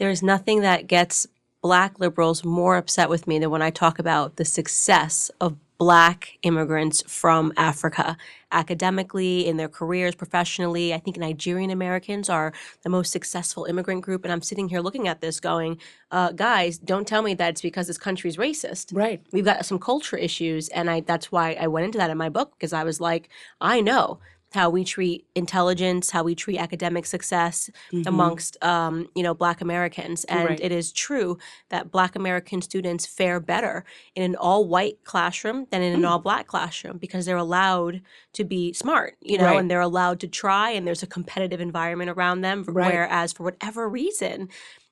There's nothing that gets Black liberals more upset with me than when I talk about the success of Black immigrants from Africa, academically, in their careers, professionally. I think Nigerian Americans are the most successful immigrant group. And I'm sitting here looking at this going, guys, don't tell me that it's because this country's racist. Right. We've got some culture issues. And that's why I went into that in my book, because I was like, I know how we treat intelligence, how we treat academic success amongst, Black Americans. And Right. it is true that Black American students fare better in an all-white classroom than in an all-Black classroom because they're allowed to be smart, Right. and they're allowed to try, and there's a competitive environment around them. Right. Whereas for whatever reason,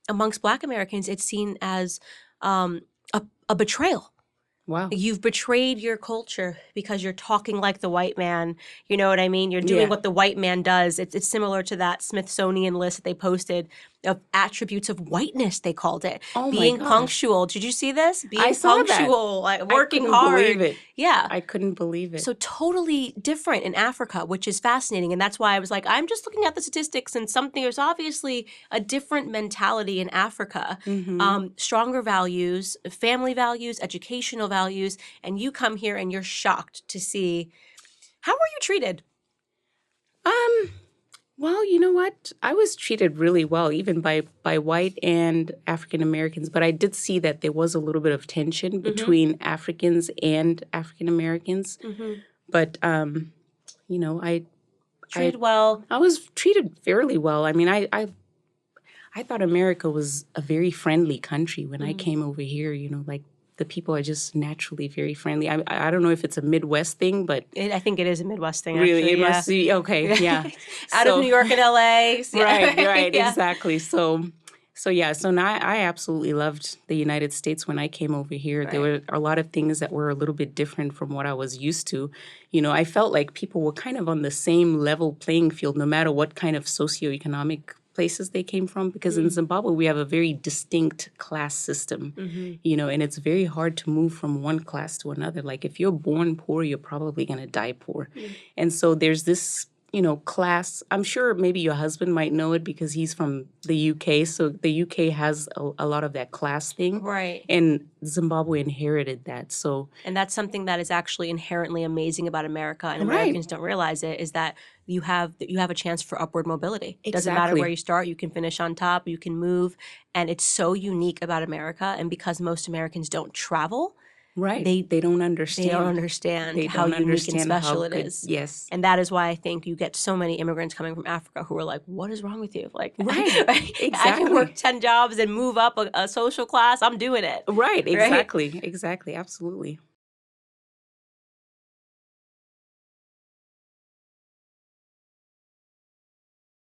amongst Black Americans, it's seen as a betrayal. Wow. You've betrayed your culture because you're talking like the white man. You know what I mean? You're doing Yeah. what the white man does. It's similar to that Smithsonian list that they posted of attributes of whiteness, they called it. Oh my Being gosh. punctual. Did you see this? Being I saw that. punctual, like working I couldn't hard. believe it. Yeah. I couldn't believe it. So totally different in Africa, which is fascinating. And that's why I was like, I'm just looking at the statistics and there's obviously a different mentality in Africa. Stronger values, family values, educational values. And you come here and you're shocked to see, how were you treated? Well, you know what? I was treated really well, even by white and African Americans. But I did see that there was a little bit of tension between Africans and African Americans. But Treated well. I was treated fairly well. I mean, I thought America was a very friendly country when I came over here. Like the people are just naturally very friendly. I don't know if it's a Midwest thing, but I think it is a Midwest thing, really, actually. it must be okay. Yeah, Out of New York and LA. right, Yeah. exactly. So now I absolutely loved the United States when I came over here. Right. There were a lot of things that were a little bit different from what I was used to. I felt like people were kind of on the same level playing field, no matter what kind of socioeconomic places they came from, because in Zimbabwe we have a very distinct class system, and it's very hard to move from one class to another. Like if you're born poor, you're probably going to die poor. And so there's this, class. I'm sure maybe your husband might know it because he's from the UK. So the UK has a lot of that class thing. Right. And Zimbabwe inherited that. So And that's something that is actually inherently amazing about America, and Right. Americans don't realize it, is that you have a chance for upward mobility. It doesn't matter Exactly. where you start, you can finish on top, you can move. And it's so unique about America. And because most Americans don't travel, right, They- they don't understand. they don't understand They how don't unique and understand how special it good- is. Yes. And that is why I think you get so many immigrants coming from Africa who are like, what is wrong with you? Like, Right. I can Exactly. work 10 jobs and move up a social class. I'm doing it. Right, exactly, absolutely.